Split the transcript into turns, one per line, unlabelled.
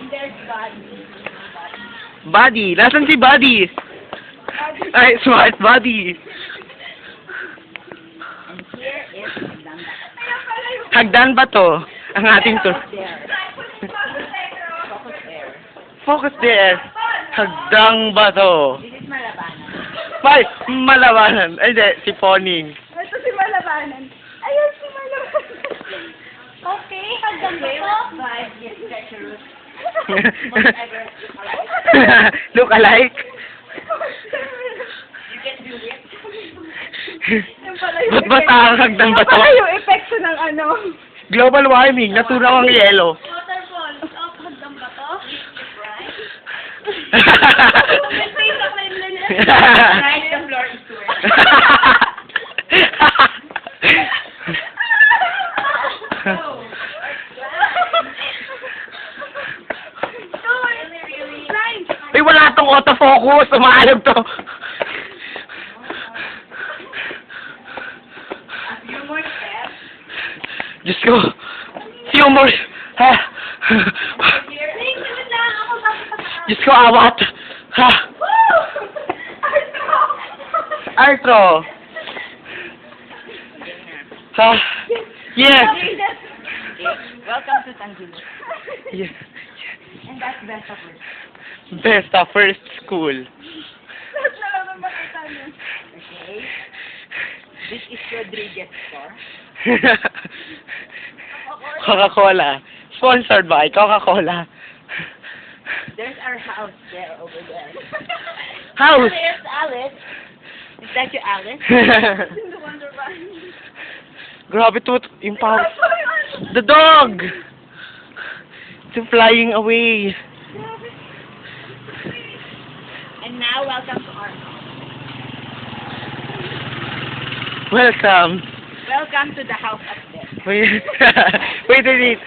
And there's Buddy.
Buddy. Nasaan si Buddy? Ay, smart Buddy.
And here is Hagdan.
Hagdan ba to? Ang ating to.
There. Focus there.
Focus there. Hagdang ba to?
This is Malabanan.
Ay, Malabanan. Ay, di, si Poning.
Ito si Malabanan. Ayun si Malabanan.
Okay, Hagdan ba to? Five, yes, treacherous. Whatever.
Look alike?
You can do it.
Yung pala yung
Ba't ba ang hagdan ba
Yung
to?
pala yung epekto ng ano.
Global warming. Natunaw ang yelo.
Waterfall. Stop, Hagdan ba to? Right? Right, the floor is wet.
Ay, wala tong autofocus. Umaalog to.
A few more steps.
Diyos ko. Few more. Ha?
Here. Tingnan lang ako
Diyos ko, awat. Ha? Artro. Ha? Yes.
Welcome to Tanjung.
Yes.
And that's best of it.
Best first school.
Lahat na lang ang makita niyo.
Okay. This is Rodriguez store.
Coca-Cola. Sponsored by Coca-Cola.
There's our house there over there.
House.
There's Alice. Is that your Alice?
In the Wonderland.
Grabe to. Yung power. The dog. It's flying away.
And now, welcome to our house.
Welcome.
Welcome to the house up there.
Wait. Wait a minute.